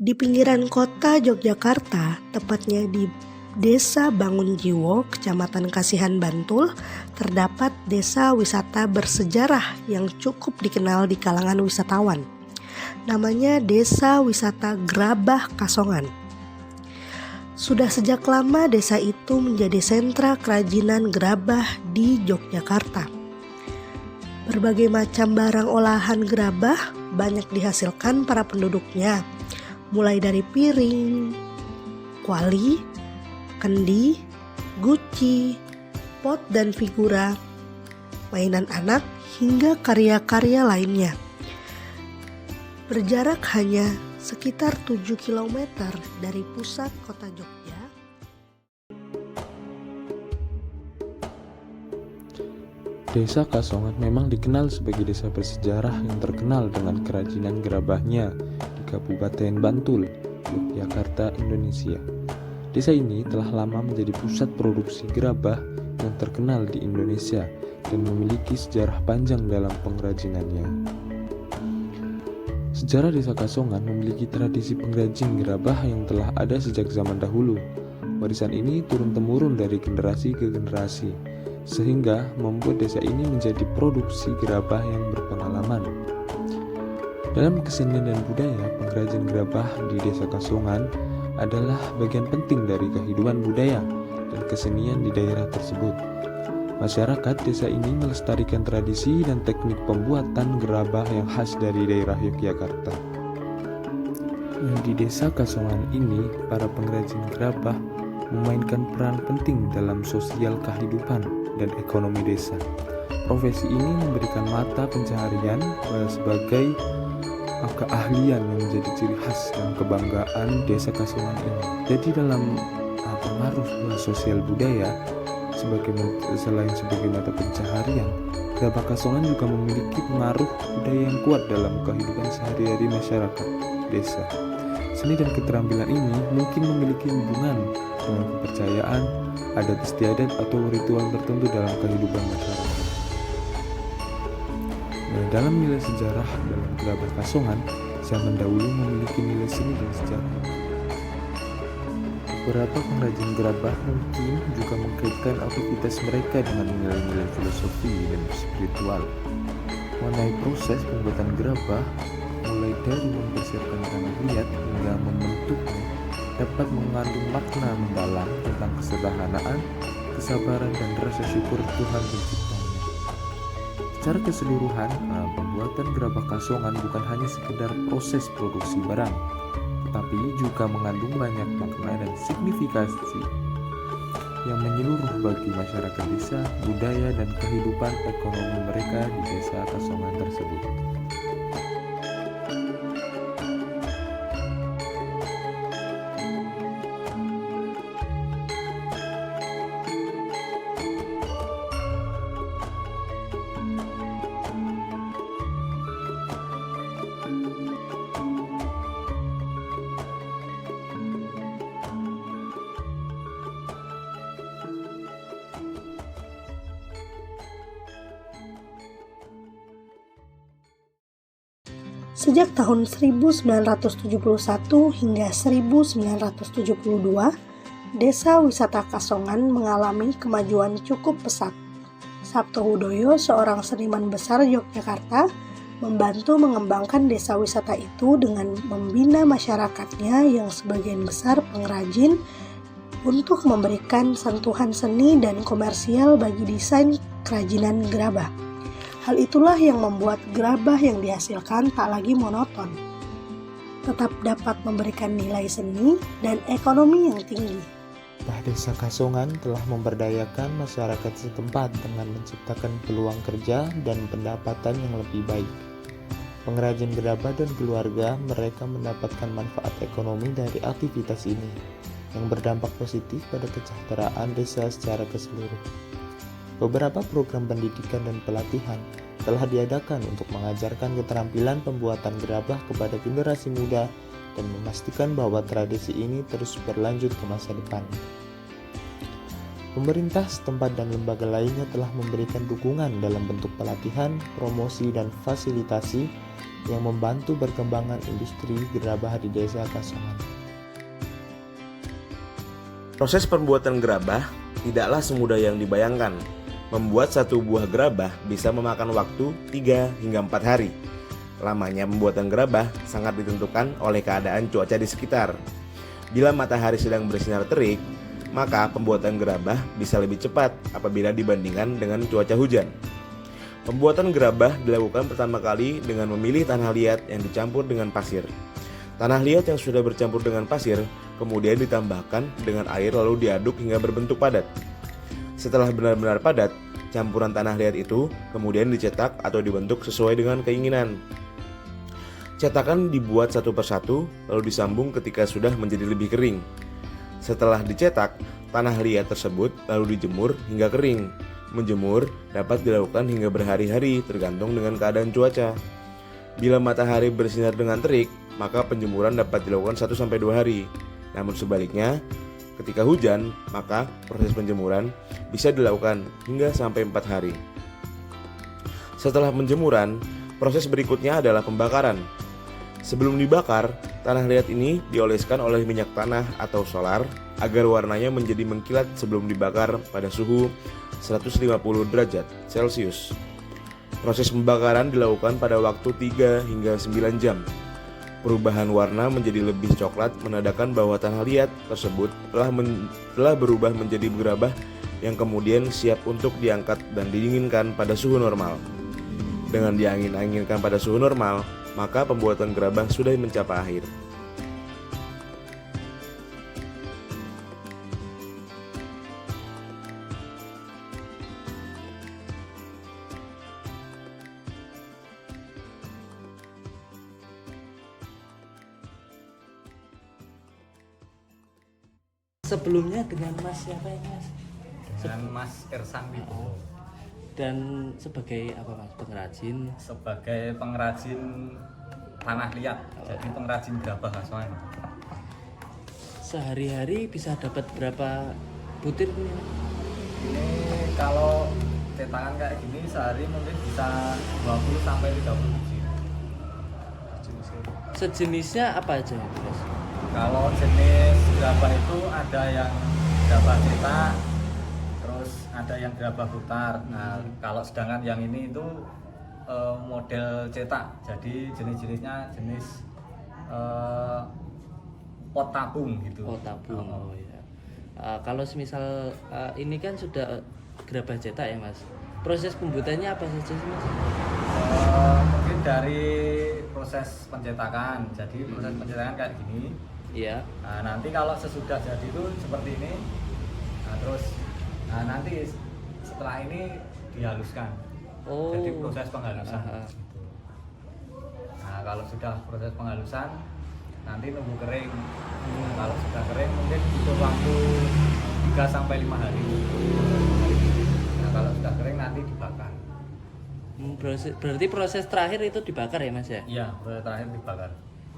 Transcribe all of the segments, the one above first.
Di pinggiran kota Yogyakarta, tepatnya di Desa Bangunjiwo, Kecamatan Kasihan, Bantul, terdapat desa wisata bersejarah yang cukup dikenal di kalangan wisatawan. Namanya Desa Wisata Grabah Kasongan. Sudah sejak lama desa itu menjadi sentra kerajinan gerabah di Yogyakarta. Berbagai macam barang olahan gerabah banyak dihasilkan para penduduknya, mulai dari piring, kuali, kendi, guci, pot dan figura, mainan anak, hingga karya-karya lainnya. Berjarak hanya sekitar 7 km dari pusat kota Jogja. Desa Kasongan memang dikenal sebagai desa bersejarah yang terkenal dengan kerajinan gerabahnya di Kabupaten Bantul, Yogyakarta, Indonesia. Desa ini telah lama menjadi pusat produksi gerabah yang terkenal di Indonesia dan memiliki sejarah panjang dalam pengrajinannya. Sejarah Desa Kasongan memiliki tradisi pengrajin gerabah yang telah ada sejak zaman dahulu. Warisan ini turun-temurun dari generasi ke generasi, sehingga membuat desa ini menjadi produksi gerabah yang berpengalaman. Dalam kesenian dan budaya, pengrajin gerabah di Desa Kasongan adalah bagian penting dari kehidupan budaya dan kesenian di daerah tersebut. Masyarakat desa ini melestarikan tradisi dan teknik pembuatan gerabah yang khas dari daerah Yogyakarta. Di Desa Kasongan ini, para pengrajin gerabah memainkan peran penting dalam sosial kehidupan dan ekonomi desa. Profesi ini memberikan mata pencaharian sebagai keahlian yang menjadi ciri khas dan kebanggaan Desa Kasongan ini. Jadi dalam pengaruh sosial budaya, selain sebagai mata pencaharian, gerabah Kasongan juga memiliki pengaruh budaya yang kuat dalam kehidupan sehari-hari masyarakat desa. Seni dan keterampilan ini mungkin memiliki hubungan dengan kepercayaan, adat istiadat atau ritual tertentu dalam kehidupan masyarakat. Dalam nilai sejarah dalam gerabah Kasongan, zaman dahulu memiliki nilai seni dan sejarah. Beberapa pengrajin gerabah mungkin juga mengkaitkan aktivitas mereka dengan nilai-nilai filosofi dan spiritual. Mengenai proses pembuatan gerabah, mulai dari mempersiapkan tanah liat hingga membentuknya, dapat mengandung makna mendalam tentang kesederhanaan, kesabaran, dan rasa syukur Tuhan penciptanya. Secara keseluruhan, pembuatan gerabah Kasongan bukan hanya sekedar proses produksi barang, tetapi juga mengandung banyak makna dan signifikasi yang menyeluruh bagi masyarakat desa, budaya, dan kehidupan ekonomi mereka di Desa Kasongan tersebut. Sejak tahun 1971 hingga 1972, Desa Wisata Kasongan mengalami kemajuan cukup pesat. Sabto Hudoyo, seorang seniman besar Yogyakarta, membantu mengembangkan desa wisata itu dengan membina masyarakatnya yang sebagian besar pengrajin untuk memberikan sentuhan seni dan komersial bagi desain kerajinan gerabah. Hal itulah yang membuat gerabah yang dihasilkan tak lagi monoton, tetap dapat memberikan nilai seni dan ekonomi yang tinggi. Desa Kasongan telah memberdayakan masyarakat setempat dengan menciptakan peluang kerja dan pendapatan yang lebih baik. Pengrajin gerabah dan keluarga mereka mendapatkan manfaat ekonomi dari aktivitas ini, yang berdampak positif pada kesejahteraan desa secara keseluruhan. Beberapa program pendidikan dan pelatihan telah diadakan untuk mengajarkan keterampilan pembuatan gerabah kepada generasi muda dan memastikan bahwa tradisi ini terus berlanjut ke masa depan. Pemerintah setempat dan lembaga lainnya telah memberikan dukungan dalam bentuk pelatihan, promosi, dan fasilitasi yang membantu perkembangan industri gerabah di Desa Kasongan. Proses pembuatan gerabah tidaklah semudah yang dibayangkan. Membuat satu buah gerabah bisa memakan waktu 3 hingga 4 hari. Lamanya pembuatan gerabah sangat ditentukan oleh keadaan cuaca di sekitar. Bila matahari sedang bersinar terik, maka pembuatan gerabah bisa lebih cepat apabila dibandingkan dengan cuaca hujan. Pembuatan gerabah dilakukan pertama kali dengan memilih tanah liat yang dicampur dengan pasir. Tanah liat yang sudah bercampur dengan pasir kemudian ditambahkan dengan air lalu diaduk hingga berbentuk padat. Setelah benar-benar padat, campuran tanah liat itu kemudian dicetak atau dibentuk sesuai dengan keinginan. Cetakan dibuat satu persatu lalu disambung ketika sudah menjadi lebih kering. Setelah dicetak, tanah liat tersebut lalu dijemur hingga kering. Menjemur dapat dilakukan hingga berhari-hari tergantung dengan keadaan cuaca. Bila matahari bersinar dengan terik, maka penjemuran dapat dilakukan 1-2 hari. Namun sebaliknya, ketika hujan, maka proses penjemuran bisa dilakukan hingga sampai 4 hari. Setelah penjemuran, proses berikutnya adalah pembakaran. Sebelum dibakar, tanah liat ini dioleskan oleh minyak tanah atau solar agar warnanya menjadi mengkilat sebelum dibakar pada suhu 150 derajat Celcius. Proses pembakaran dilakukan pada waktu 3 hingga 9 jam. Perubahan warna menjadi lebih coklat menandakan bahwa tanah liat tersebut telah berubah menjadi gerabah yang kemudian siap untuk diangkat dan didinginkan pada suhu normal. Dengan diangin-anginkan pada suhu normal, maka pembuatan gerabah sudah mencapai akhir. Sebelumnya dengan Mas siapa ya Mas? Dengan Mas Ersan Wibowo. Dan sebagai apa Mas? Pengrajin? Sebagai pengrajin tanah liat, jadi pengrajin gerabah Kasongan. Sehari-hari bisa dapat berapa butir ini? Ini kalau cetakan kayak gini sehari mungkin bisa 20-30 biji. Sejenisnya apa aja Mas? Kalau jenis gerabah itu ada yang gerabah cetak, terus ada yang gerabah putar. Nah, kalau sedangkan yang ini itu model cetak, jadi jenis-jenisnya jenis pot tabung gitu. Pot tabung. Oh ya. Kalau semisal ini kan sudah gerabah cetak ya Mas. Proses pembuatannya apa saja sih Mas? Mungkin dari proses pencetakan. Jadi proses pencetakan kayak gini. Iya. Nah, nanti kalau sesudah jadi itu seperti ini. Nah, terus nanti setelah ini dihaluskan. Oh. Jadi proses penghalusan. Gitu. Nah, kalau sudah proses penghalusan nanti nunggu kering. Nah, kalau sudah kering mungkin butuh waktu 3-5 hari. Nah, kalau sudah kering nanti dibakar. Berarti proses terakhir itu dibakar ya Mas ya? Iya, proses terakhir dibakar.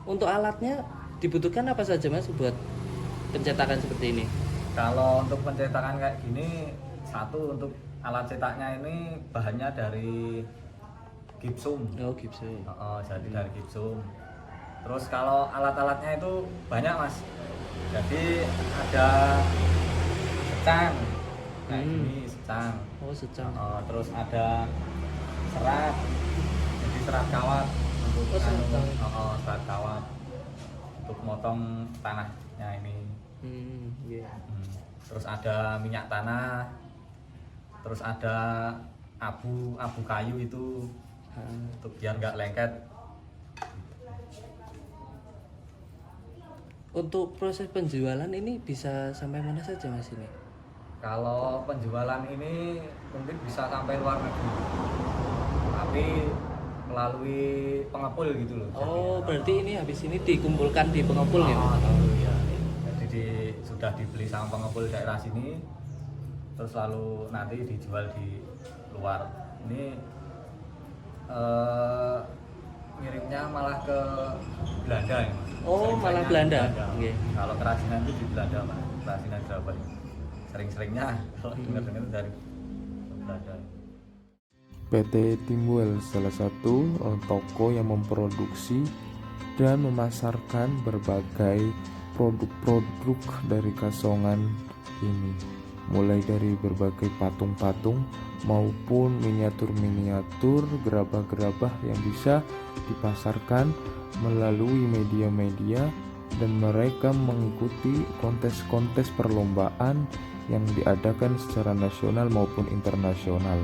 Untuk alatnya dibutuhkan apa saja Mas buat pencetakan seperti ini? Kalau untuk pencetakan kayak gini, satu untuk alat cetaknya ini bahannya dari gipsum. Oh, gipsum. Jadi dari gipsum. Terus kalau alat-alatnya itu banyak Mas. Jadi ada secang, kayak gini secang. Oh, secang. Terus ada serat, jadi serat kawat untuk serat kawat untuk motong tanahnya ini. Yeah. Terus ada minyak tanah, terus ada abu kayu itu untuk biar nggak lengket. Untuk proses penjualan ini bisa sampai mana saja Mas ini? Kalau penjualan ini mungkin bisa sampai luar negeri, tapi melalui pengepul gitu loh. Oh, berarti ini habis ini dikumpulkan di pengepul ya? Iya. Jadi sudah dibeli sama pengepul daerah sini, terus lalu nanti dijual di luar. Ini ngirimnya malah ke Belanda ya. Oh, malah Belanda. Okay. Kalau kerajinan itu di Belanda, Mas. Kerajinan gerabah. Sering-seringnya kalau dengar-dengar dari Belanda. PT Timbul salah satu toko yang memproduksi dan memasarkan berbagai produk-produk dari Kasongan ini, mulai dari berbagai patung-patung maupun miniatur-miniatur gerabah-gerabah yang bisa dipasarkan melalui media-media, dan mereka mengikuti kontes-kontes perlombaan yang diadakan secara nasional maupun internasional.